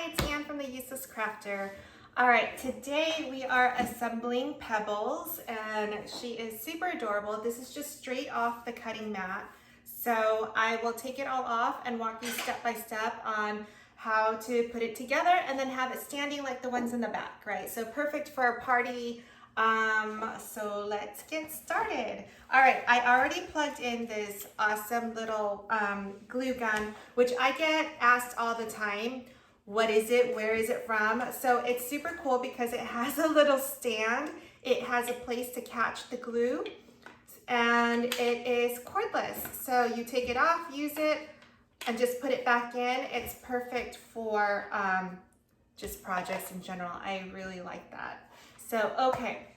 Hi, it's Anne from the Useless Crafter. All right, today we are assembling Pebbles and she is super adorable. This is just straight off the cutting mat. So I will take it all off and walk you step by step on how to put it together and then have it standing like the ones in the back, right? So perfect for a party. So let's get started. All right, I already plugged in this awesome little glue gun, which I get asked all the time. What is it? Where is it from? So it's super cool because it has a little stand. It has a place to catch the glue and it is cordless. So you take it off, use it, and just put it back in. It's perfect for just projects in general. I really like that. So, okay.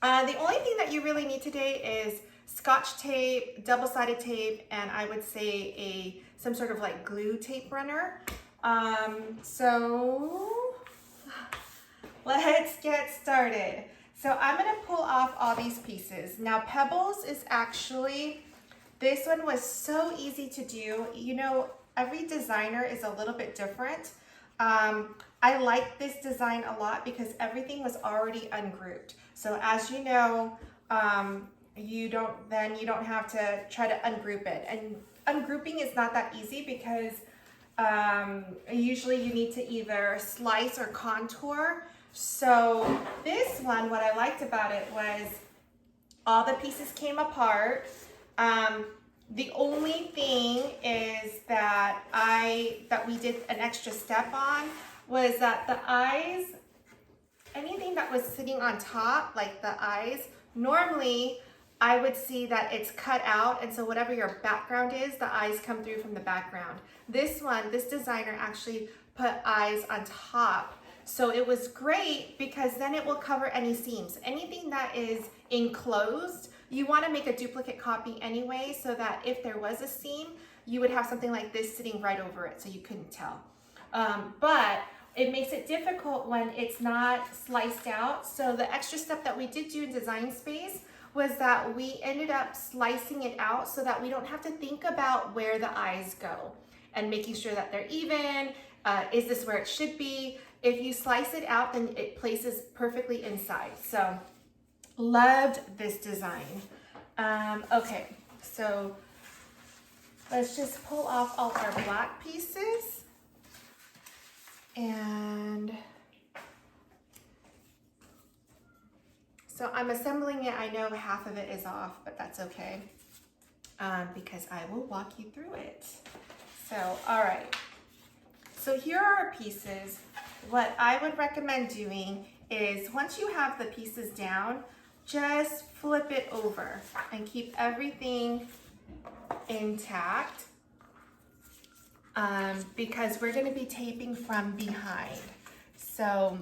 The only thing that you really need today is Scotch tape, double-sided tape, and I would say some sort of like glue tape runner. So let's get started. So I'm gonna pull off all these pieces. Now Pebbles is actually, this one was so easy to do. You know, every designer is a little bit different. I like this design a lot because everything was already ungrouped. So as you know, you don't have to try to ungroup it. And ungrouping is not that easy because usually you need to either slice or contour. So this one, what I liked about it was all the pieces came apart. The only thing is that we did an extra step on was that the eyes, anything that was sitting on top, like the eyes, normally I would see that it's cut out, and so whatever your background is, the eyes come through from the background. This one, this designer actually put eyes on top. So it was great because then it will cover any seams. Anything that is enclosed, you want to make a duplicate copy anyway so that if there was a seam, you would have something like this sitting right over it so you couldn't tell. But it makes it difficult when it's not sliced out. So the extra step that we did do in Design Space was that we ended up slicing it out so that we don't have to think about where the eyes go and making sure that they're even. Is this where it should be? If you slice it out, then it places perfectly inside. So loved this design. Okay, so let's just pull off all our black pieces. And so I'm assembling it. I know half of it is off, but that's okay because I will walk you through it. So, all right. So here are our pieces. What I would recommend doing is once you have the pieces down, just flip it over and keep everything intact because we're going to be taping from behind. So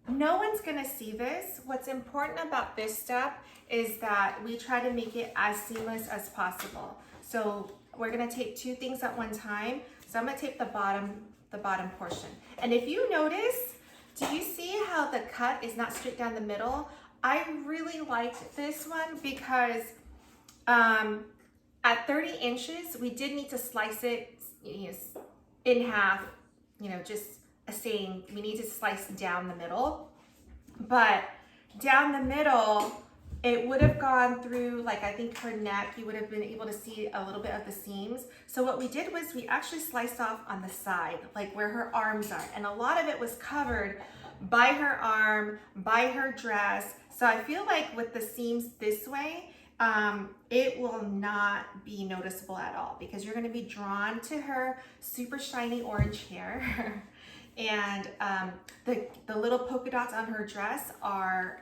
no one's going to see this. What's important about this step is that we try to make it as seamless as possible. So we're going to tape two things at one time. So I'm going to tape the bottom portion. And if you notice, do you see how the cut is not straight down the middle? I really liked this one because at 30 inches, we did need to slice it in half, just saying we need to slice down the middle. But down the middle, it would have gone through, like I think her neck, you would have been able to see a little bit of the seams. So what we did was we actually sliced off on the side, like where her arms are. And a lot of it was covered by her arm, by her dress. So I feel like with the seams this way, it will not be noticeable at all because you're going to be drawn to her super shiny orange hair. And the little polka dots on her dress are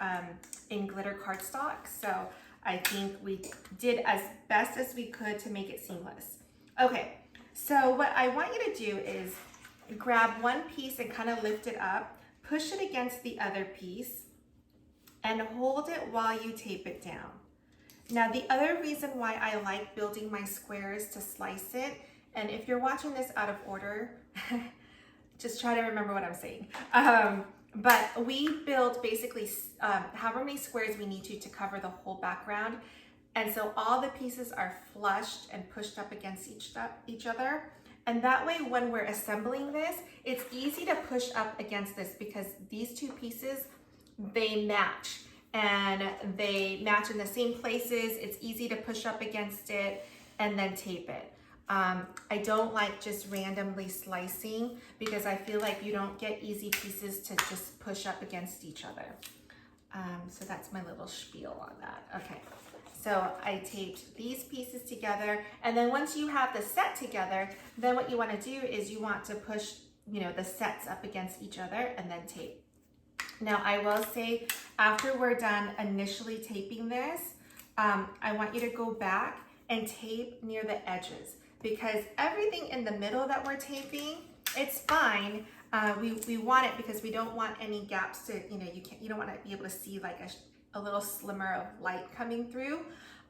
in glitter cardstock. So I think we did as best as we could to make it seamless. Okay, so what I want you to do is grab one piece and kind of lift it up, push it against the other piece, and hold it while you tape it down. Now, the other reason why I like building my squares to slice it, and if you're watching this out of order, just try to remember what I'm saying. But we build basically however many squares we need to cover the whole background. And so all the pieces are flushed and pushed up against each other. And that way, when we're assembling this, it's easy to push up against this because these two pieces, they match. And they match in the same places. It's easy to push up against it and then tape it. I don't like just randomly slicing because I feel like you don't get easy pieces to just push up against each other. So that's my little spiel on that. Okay, so I taped these pieces together, and then once you have the set together, then what you want to do is you want to push, you know, the sets up against each other and then tape. Now I will say, after we're done initially taping this, I want you to go back and tape near the edges, because everything in the middle that we're taping, it's fine. We want it because we don't want any gaps to, you know, you don't want to be able to see like a little slimmer of light coming through.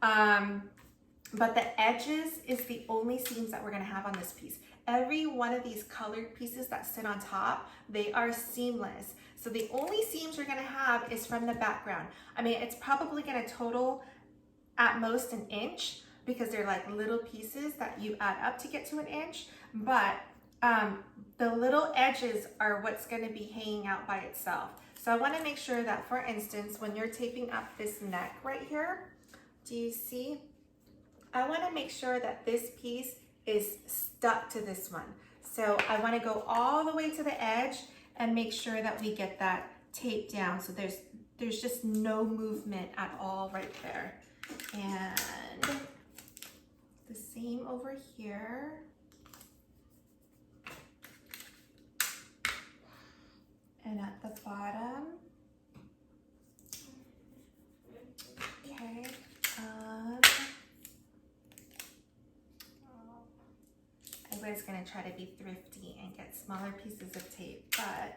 But the edges is the only seams that we're going to have on this piece. Every one of these colored pieces that sit on top, they are seamless. So the only seams you're going to have is from the background. I mean, it's probably going to total at most an inch because they're like little pieces that you add up to get to an inch. But the little edges are what's going to be hanging out by itself. So I want to make sure that, for instance, when you're taping up this neck right here, do you see? I want to make sure that this piece is stuck to this one. So I want to go all the way to the edge and make sure that we get that tape down. So there's just no movement at all right there. And the same over here. And at the bottom. Okay. I was going to try to be thrifty and get smaller pieces of tape, but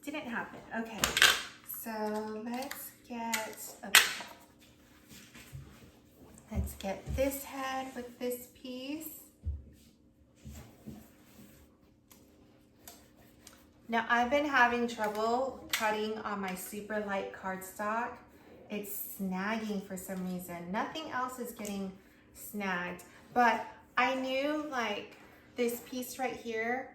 didn't happen. Okay, so let's get this head with this piece. Now I've been having trouble cutting on my super light cardstock. It's snagging for some reason. Nothing else is getting snagged, but I knew like this piece right here,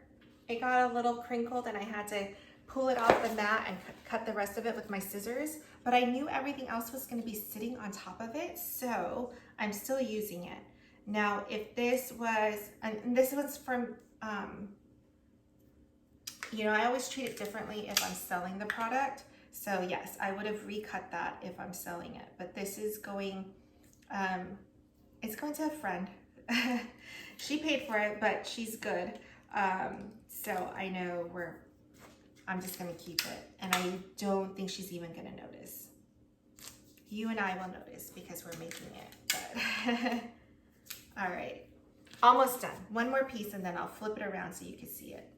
it got a little crinkled and I had to pull it off the mat and cut the rest of it with my scissors, but I knew everything else was going to be sitting on top of it, so I'm still using it. Now if this was, and this was from, you know, I always treat it differently if I'm selling the product. So yes, I would have recut that if I'm selling it, but this is going, it's going to a friend. She paid for it, but she's good. So I know I'm just gonna keep it. And I don't think she's even gonna notice. You and I will notice because we're making it, but all right. Almost done. One more piece and then I'll flip it around so you can see it.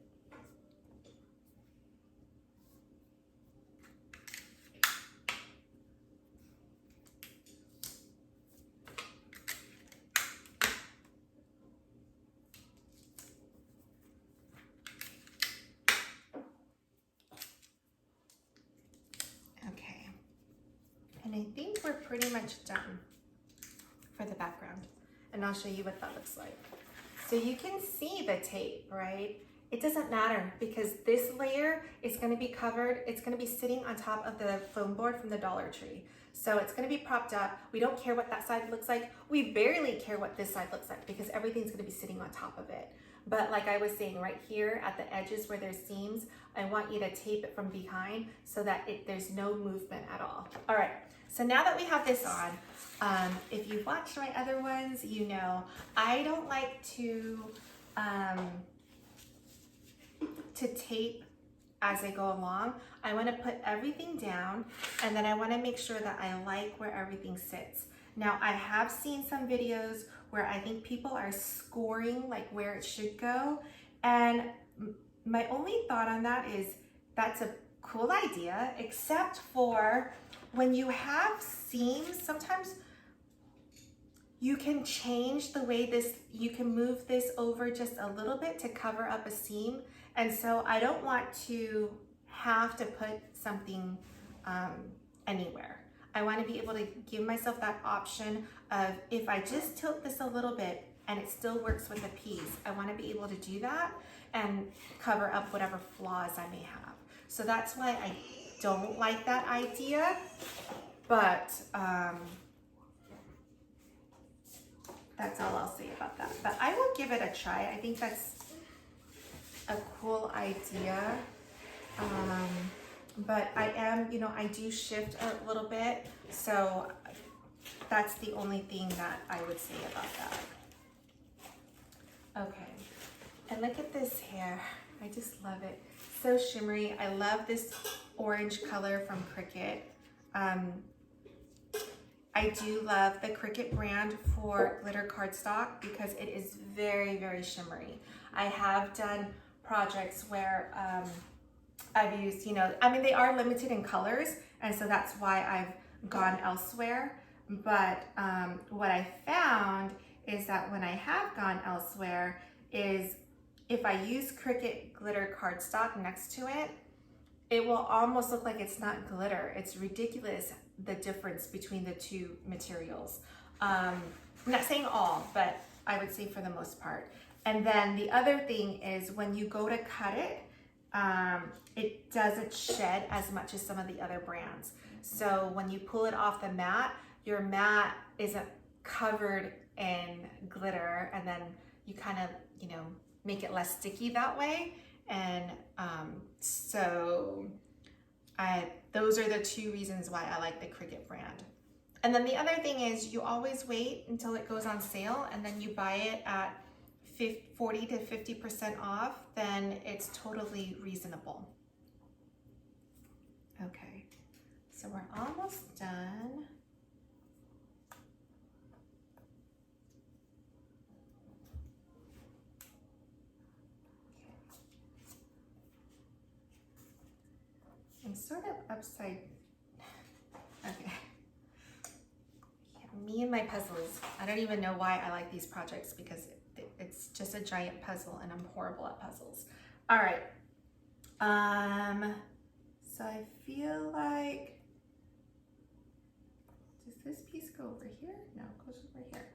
And I think we're pretty much done for the background. And I'll show you what that looks like. So you can see the tape, right? It doesn't matter because this layer is going to be covered. It's going to be sitting on top of the foam board from the Dollar Tree. So it's going to be propped up. We don't care what that side looks like. We barely care what this side looks like because everything's going to be sitting on top of it. But like I was saying, right here at the edges where there's seams, I want you to tape it from behind so that there's no movement at all. All right, so now that we have this on, if you've watched my other ones, you know I don't like to tape as I go along. I want to put everything down and then I want to make sure that I like where everything sits. Now I have seen some videos where I think people are scoring like where it should go, and my only thought on that is that's a cool idea, except for when you have seams, sometimes you can change the way you can move this over just a little bit to cover up a seam. And so I don't want to have to put something anywhere. I want to be able to give myself that option of, if I just tilt this a little bit, and it still works with the piece. I want to be able to do that and cover up whatever flaws I may have. So that's why I don't like that idea, but that's all I'll say about that. But I will give it a try. I think that's a cool idea. But I am, you know, I do shift a little bit, so that's the only thing that I would say about that. Okay, and look at this hair. I just love it. So shimmery. I love this orange color from Cricut. I do love the Cricut brand for glitter cardstock because it is very, very shimmery. I have done projects where I've used, you know, I mean, they are limited in colors, and so that's why I've gone elsewhere. But what I found is that when I have gone elsewhere is if I use Cricut glitter cardstock next to it, it will almost look like it's not glitter. It's ridiculous, the difference between the two materials. I'm not saying all, but I would say for the most part. And then the other thing is when you go to cut it, it doesn't shed as much as some of the other brands. So when you pull it off the mat, your mat isn't covered in glitter, and then you kind of, you know, make it less sticky that way. And those are the two reasons why I like the Cricut brand. And then the other thing is you always wait until it goes on sale, and then you buy it at 40 to 50% off, then it's totally reasonable. Okay, so we're almost done. I'm sort of upside, okay. Yeah, me and my puzzles. I don't even know why I like these projects because it's just a giant puzzle and I'm horrible at puzzles. All right. So I feel like, does this piece go over here? No, it goes over here.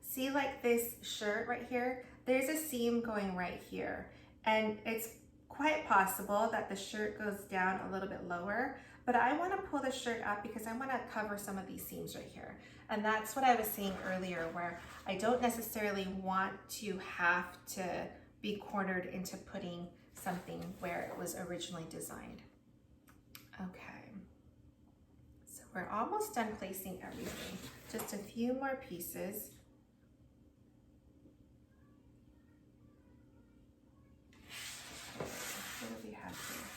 See, like this shirt right here, there's a seam going right here. And it's quite possible that the shirt goes down a little bit lower, but I want to pull the shirt up because I want to cover some of these seams right here. And that's what I was saying earlier, where I don't necessarily want to have to be cornered into putting something where it was originally designed. Okay, so we're almost done placing everything. Just a few more pieces. What do we have here?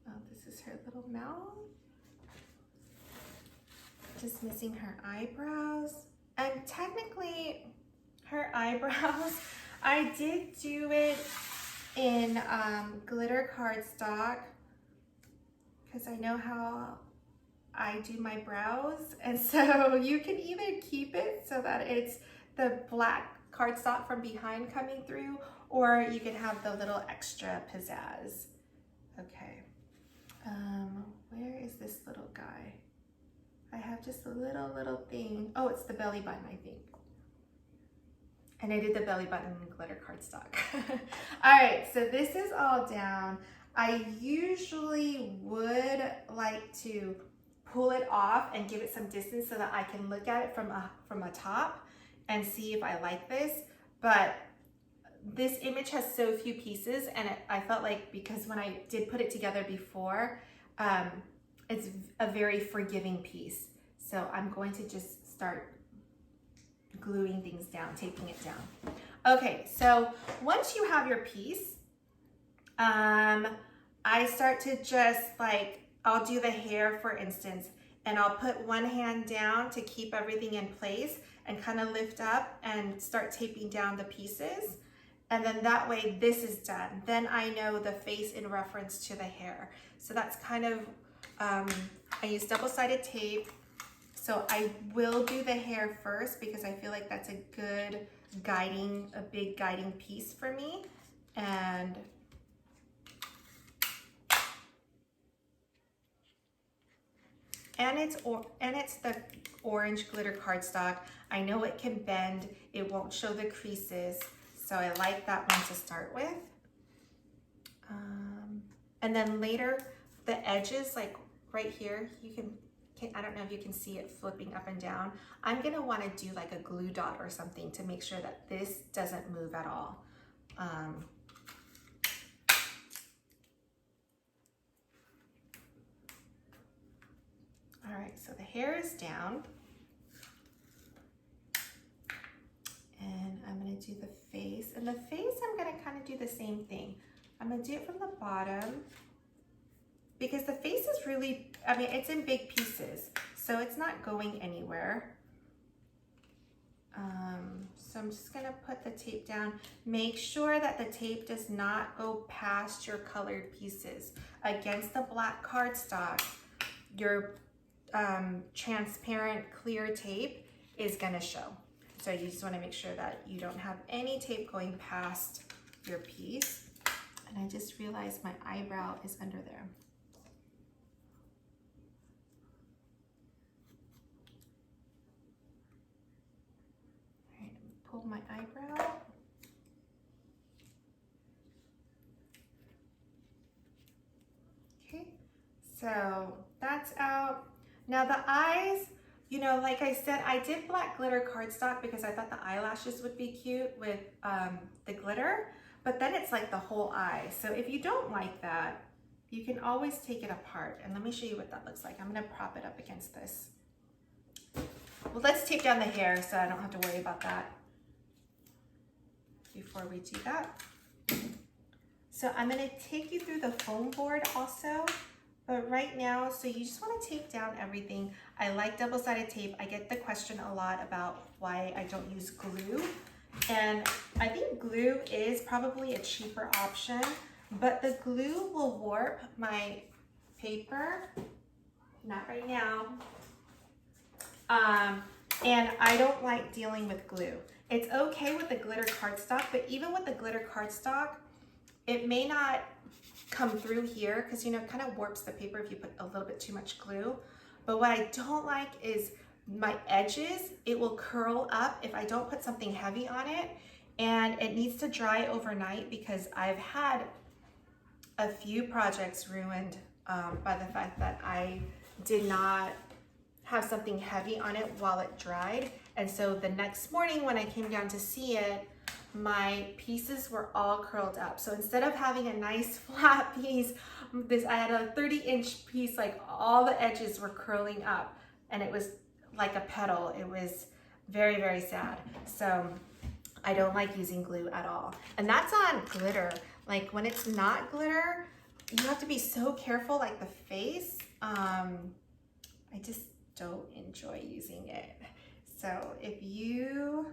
Oh, this is her little mouth. Just missing her eyebrows. And technically, her eyebrows, I did do it in glitter cardstock because I know how I do my brows. And so you can either keep it so that it's the black cardstock from behind coming through, or you can have the little extra pizzazz. Okay, where is this little guy? I have just a little thing. Oh, it's the belly button, I think. And I did the belly button in glitter cardstock. All right, so this is all down. I usually would like to pull it off and give it some distance so that I can look at it from a top and see if I like this. But this image has so few pieces, and I felt like because when I did put it together before, it's a very forgiving piece. So I'm going to just start gluing things down, taping it down. Okay, so once you have your piece, I start to just like, I'll do the hair for instance, and I'll put one hand down to keep everything in place and kind of lift up and start taping down the pieces. And then that way this is done. Then I know the face in reference to the hair. So that's kind of, I use double-sided tape. So I will do the hair first because I feel like that's a good guiding, a big guiding piece for me. And and it's the orange glitter cardstock. I know it can bend, it won't show the creases, so I like that one to start with. And then later, the edges, like right here, you can, I don't know if you can see it flipping up and down. I'm gonna wanna do like a glue dot or something to make sure that this doesn't move at all. All right, so the hair is down. And I'm gonna do the face. And the face, I'm gonna kind of do the same thing. I'm gonna do it from the bottom because the face is really, I mean, it's in big pieces, so it's not going anywhere. So I'm just gonna put the tape down. Make sure that the tape does not go past your colored pieces. Against the black cardstock, your transparent clear tape is gonna show. So you just wanna make sure that you don't have any tape going past your piece. And I just realized my eyebrow is under there. All right, pull my eyebrow out. Okay, so that's out. Now the eyes, you know, like I said, I did black glitter cardstock because I thought the eyelashes would be cute with the glitter, but then it's like the whole eye. So if you don't like that, you can always take it apart. And let me show you what that looks like. I'm gonna prop it up against this. Well, let's tape down the hair so I don't have to worry about that before we do that. So I'm gonna take you through the foam board also. But right now, so you just want to tape down everything. I like double-sided tape. I get the question a lot about why I don't use glue. And I think glue is probably a cheaper option, but the glue will warp my paper. Not right now. And I don't like dealing with glue. It's okay with the glitter cardstock, but even with the glitter cardstock, it may not come through here because, you know, it kind of warps the paper if you put a little bit too much glue. But what I don't like is my edges, it will curl up if I don't put something heavy on it, and it needs to dry overnight because I've had a few projects ruined by the fact that I did not have something heavy on it while it dried. And so the next morning when I came down to see it, my pieces were all curled up. So instead of having a nice flat piece, I had a 30-inch piece, like all the edges were curling up and it was like a petal. It was very, very sad. So I don't like using glue at all. And that's on glitter. Like when it's not glitter, you have to be so careful, like the face. I just don't enjoy using it. So if you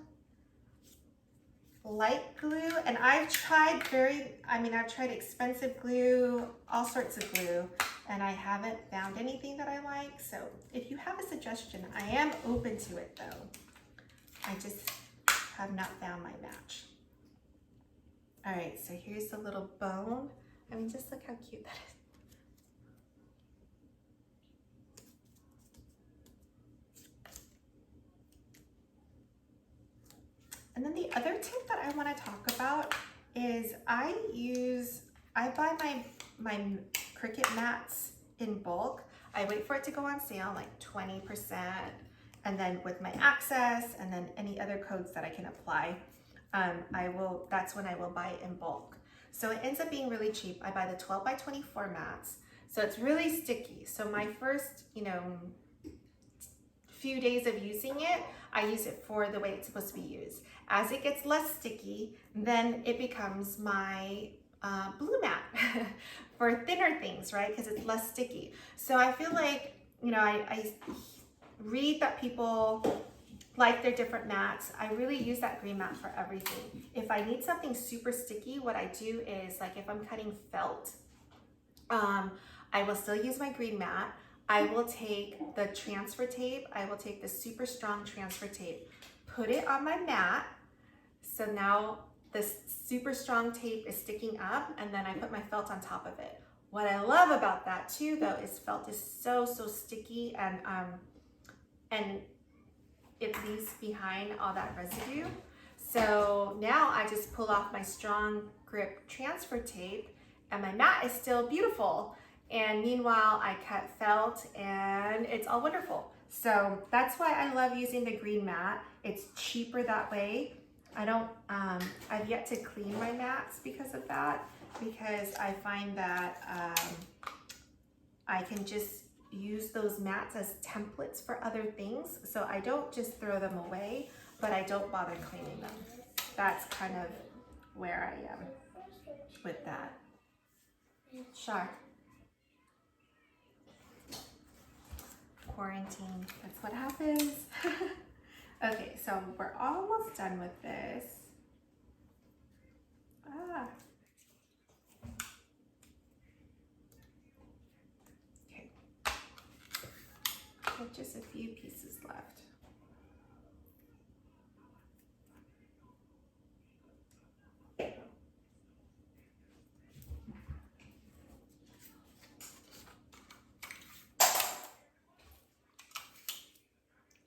like glue, and I've tried I've tried expensive glue, all sorts of glue, and I haven't found anything that I like. So if you have a suggestion, I am open to it though. I just have not found my match. All right, so here's the little bone. I mean, just look how cute that is. And then the other tip that I want to talk about is I buy my Cricut mats in bulk. I wait for it to go on sale, like 20%, and then with my access and then any other codes that I can apply, that's when I will buy it in bulk. So it ends up being really cheap. I buy the 12 by 24 mats. So it's really sticky. So my first, few days of using it, I use it for the way it's supposed to be used. As it gets less sticky, then it becomes my blue mat for thinner things, right? Because it's less sticky. So I feel like, I read that people like their different mats. I really use that green mat for everything. If I need something super sticky, what I do is, like if I'm cutting felt, I will still use my green mat. I will take the transfer tape, I will take the super strong transfer tape, put it on my mat. So now this super strong tape is sticking up, and then I put my felt on top of it. What I love about that too, though, is felt is so sticky, and it leaves behind all that residue. So now I just pull off my strong grip transfer tape, and my mat is still beautiful. And meanwhile, I cut felt, and it's all wonderful. So that's why I love using the green mat. It's cheaper that way. I've yet to clean my mats because of that, because I find that I can just use those mats as templates for other things. So I don't just throw them away, but I don't bother cleaning them. That's kind of where I am with that. Sure. Quarantine, that's what happens. Okay, so we're almost done with this. Okay, just a few pieces left.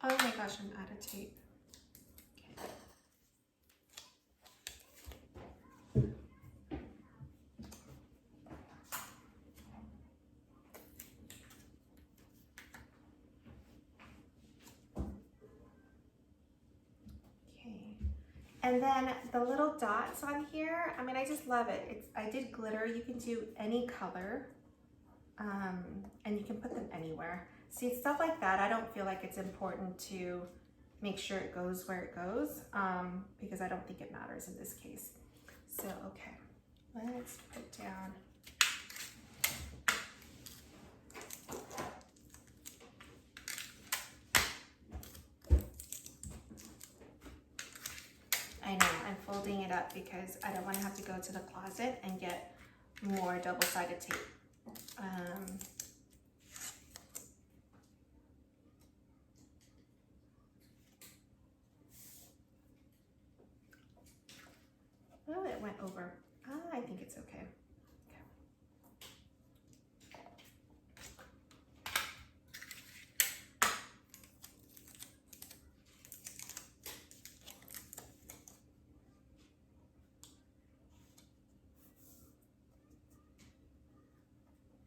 Oh my gosh, I'm out of tape. Okay. And then the little dots on here, I mean, I just love it. I did glitter. You can do any color, and you can put them anywhere. See, stuff like that, I don't feel like it's important to make sure it goes where it goes, because I don't think it matters in this case. So, okay, let's put down. I know, I'm folding it up because I don't want to have to go to the closet and get more double-sided tape. Oh, it went over. I think it's okay.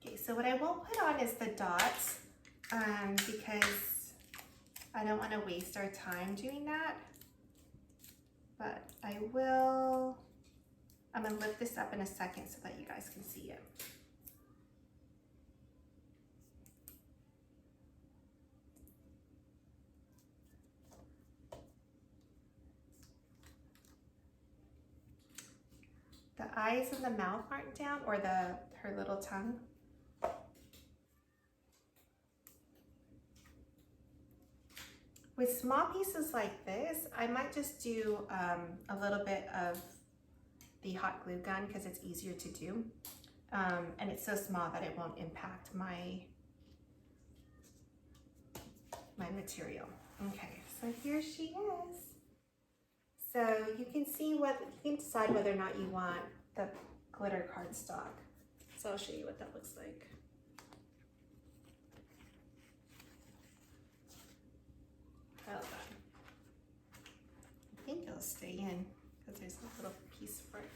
Okay, so what I won't put on is the dots, because I don't want to waste our time doing that. But I will, I'm going to lift this up in a second so that you guys can see it. The eyes and the mouth aren't down, or her little tongue. With small pieces like this, I might just do a little bit of the hot glue gun because it's easier to do. And it's so small that it won't impact my material. Okay, so here she is. So you can see you can decide whether or not you want the glitter cardstock. So I'll show you what that looks like. Hold on. I think it'll stay in because there's a little piece for it.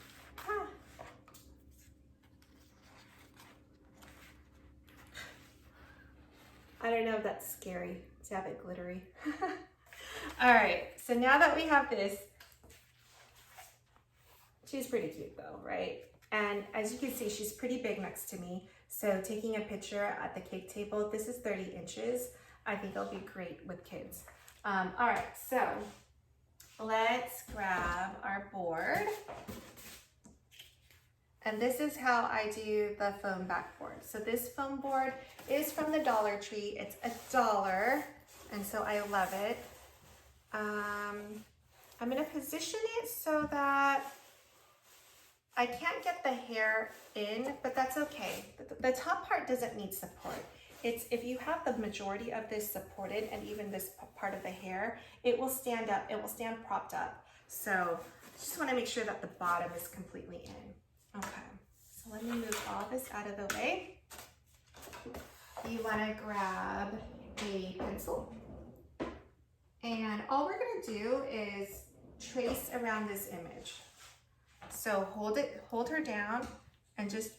I don't know if that's scary to have it glittery. All right, so now that we have this, she's pretty cute though, right? And as you can see, she's pretty big next to me. So taking a picture at the cake table, this is 30 inches. I think it'll be great with kids. All right, so let's grab our board. And this is how I do the foam backboard. So this foam board is from the Dollar Tree. It's $1, and so I love it. I'm gonna position it so that I can't get the hair in, but that's okay. The top part doesn't need support. It's if you have the majority of this supported and even this part of the hair, it will stand up, it will stand propped up. So just wanna make sure that the bottom is completely in. Okay, So let me move all this out of the way. You want to grab a pencil. And all we're going to do is trace around this image. So hold her down and just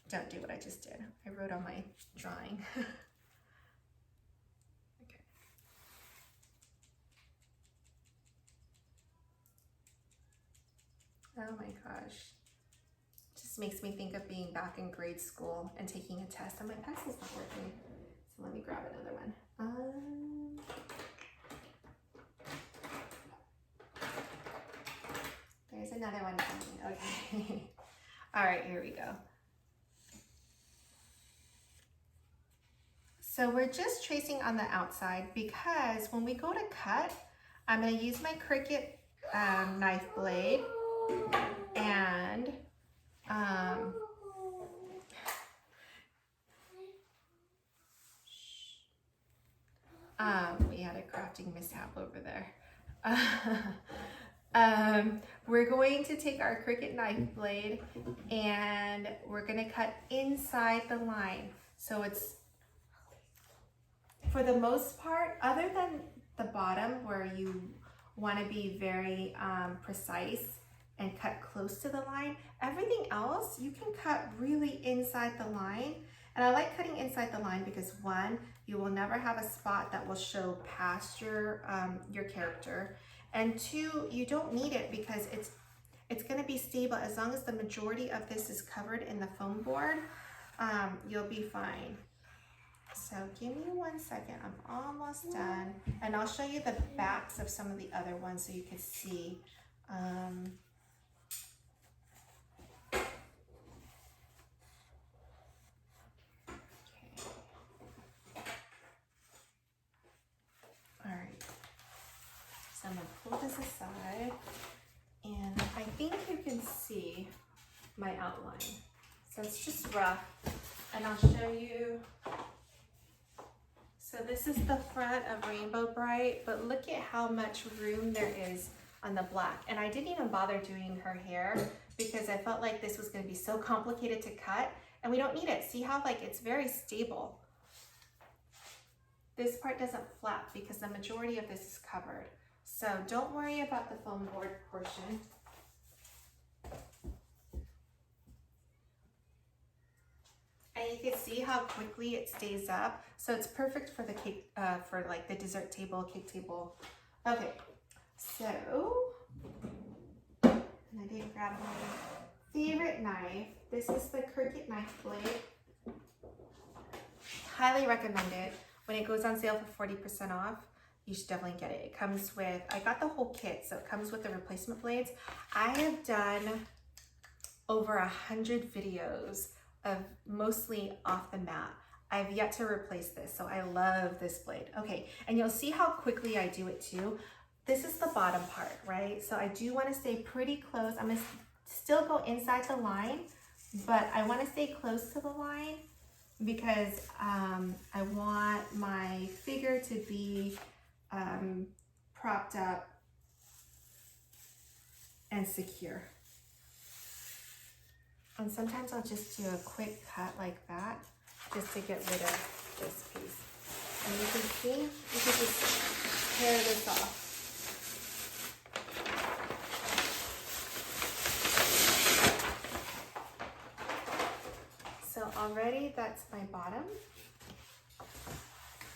don't do what I just did. I wrote on my drawing. Okay. Oh my gosh. Just makes me think of being back in grade school and taking a test and my pencil's not working. So let me grab another one. There's another one coming. Okay. All right, here we go. So we're just tracing on the outside because when we go to cut, I'm going to use my Cricut knife blade and we had a crafting mishap over there. We're going to take our Cricut knife blade and we're going to cut inside the line. So it's, for the most part, other than the bottom where you want to be very precise and cut close to the line, everything else you can cut really inside the line. And I like cutting inside the line because one, you will never have a spot that will show past your character. And two, you don't need it because it's going to be stable. As long as the majority of this is covered in the foam board, you'll be fine. So give me 1 second, I'm almost done. And I'll show you the backs of some of the other ones so you can see. So I'm going to pull this aside and I think you can see my outline. So it's just rough and I'll show you. So this is the front of Rainbow Bright, but look at how much room there is on the black. And I didn't even bother doing her hair because I felt like this was going to be so complicated to cut and we don't need it. See how like it's very stable. This part doesn't flap because the majority of this is covered. So don't worry about the foam board portion. And you can see how quickly it stays up. So it's perfect for the cake, for like the dessert table, cake table. Okay, so, and I didn't grab my favorite knife. This is the Cricut knife blade. Highly recommend it. When it goes on sale for 40% off, you should definitely get it. It comes with, I got the whole kit, so it comes with the replacement blades. I have done over 100 videos of mostly off the mat. I've yet to replace this, so I love this blade. Okay, and you'll see how quickly I do it too. This is the bottom part, right? So I do want to stay pretty close. I'm gonna still go inside the line, but I want to stay close to the line because I want my figure to be propped up and secure. And sometimes I'll just do a quick cut like that just to get rid of this piece. And you can see, you can just tear this off. So already that's my bottom.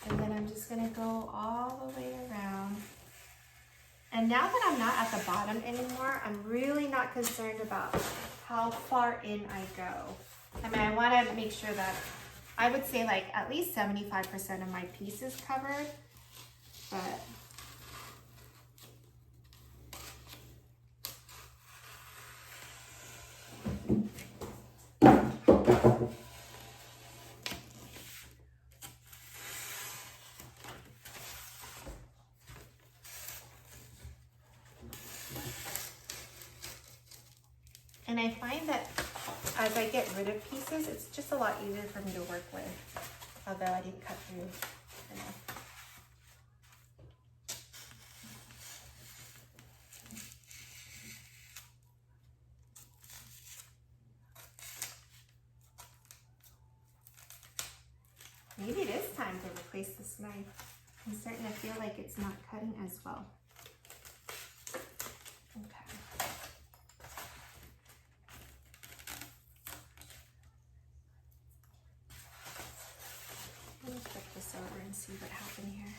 And then I'm just gonna go all the way around. And now that I'm not at the bottom anymore, I'm really not concerned about how far in I go. I mean, I wanna make sure that, I would say like at least 75% of my piece is covered, but and I find that as I get rid of pieces, it's just a lot easier for me to work with, although I didn't cut through enough. place this knife. I'm starting to feel like it's not cutting as well. Okay. Let me flip this over and see what happened here.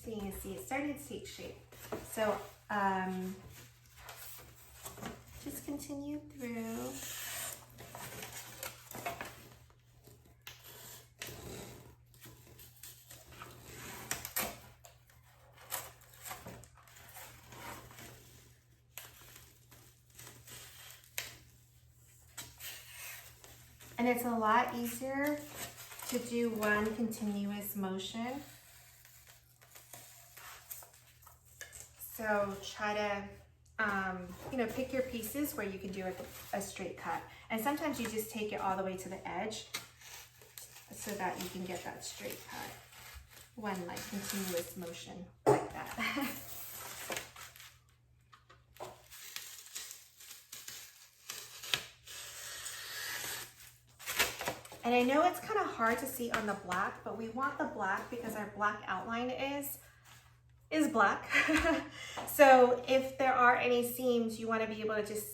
So you can see it's starting to take shape. So just continue through. And it's a lot easier to do one continuous motion. So try to, you know, pick your pieces where you can do a straight cut. And sometimes you just take it all the way to the edge so that you can get that straight cut. One like continuous motion like that. And I know it's kind of hard to see on the black, but we want the black because our black outline is black. So if there are any seams, you want to be able to just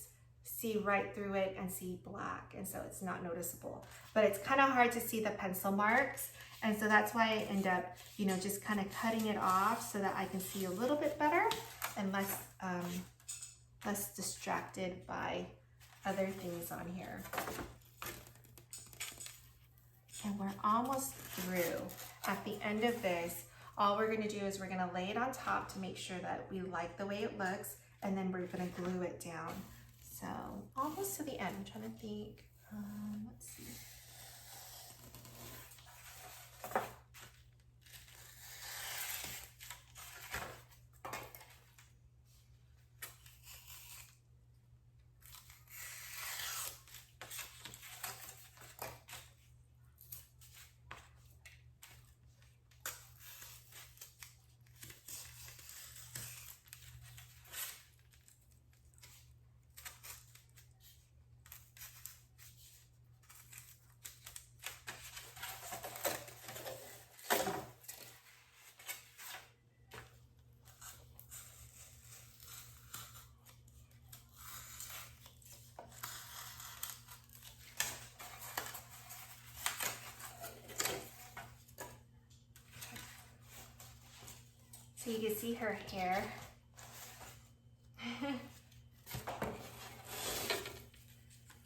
see right through it and see black, and so it's not noticeable. But it's kind of hard to see the pencil marks, and so that's why I end up, you know, just kind of cutting it off so that I can see a little bit better and less distracted by other things on here. And we're almost through. At the end of this, all we're gonna do is we're gonna lay it on top to make sure that we like the way it looks, and then we're gonna glue it down. So almost to the end. I'm trying to think, let's see. So you can see her hair.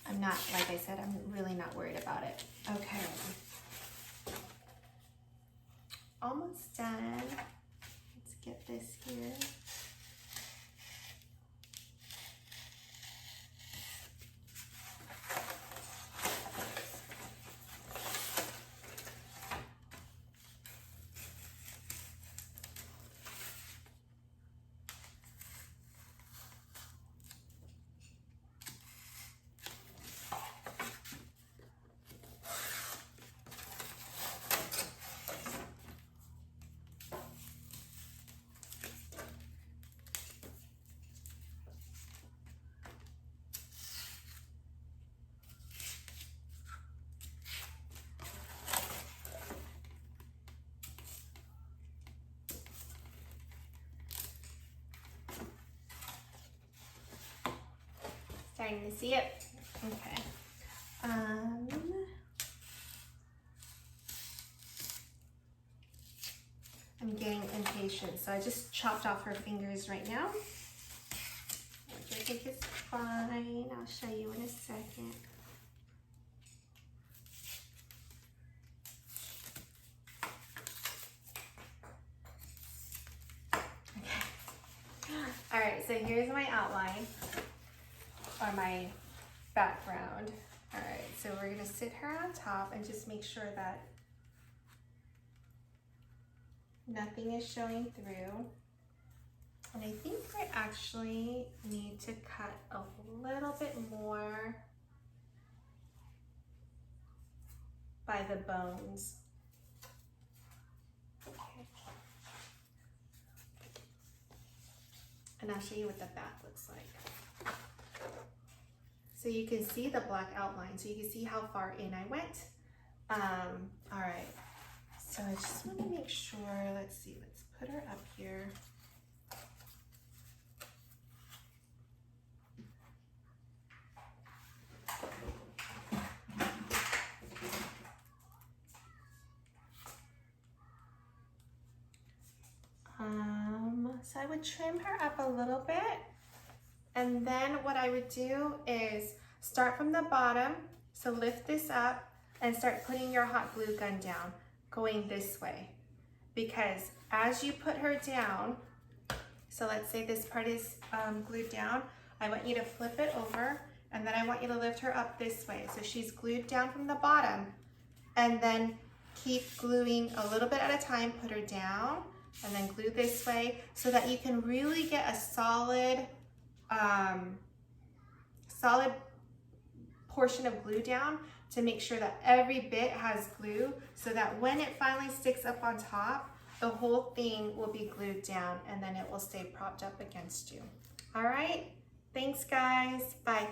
I'm not, like I said, I'm really not worried about it. Okay. Almost done. Let's get this here. Starting to see it. Okay. I'm getting impatient, so I just chopped off her fingers right now, which I think is fine. I'll show you in a second. Okay. All right, so here's my outline. Or my background. All right, so we're gonna sit her on top and just make sure that nothing is showing through. And I think I actually need to cut a little bit more by the bones. and I'll show you what the back looks like. So you can see the black outline, so you can see how far in I went. All right, so I just want to make sure, let's see, let's put her up here. So I would trim her up a little bit, and then what I would do is start from the bottom. So lift this up and start putting your hot glue gun down, going this way. Because as you put her down, so let's say this part is glued down, I want you to flip it over, and then I want you to lift her up this way. So she's glued down from the bottom, and then keep gluing a little bit at a time, put her down, and then glue this way so that you can really get a solid, solid portion of glue down to make sure that every bit has glue so that when it finally sticks up on top, the whole thing will be glued down and then it will stay propped up against you. All right, thanks guys, bye.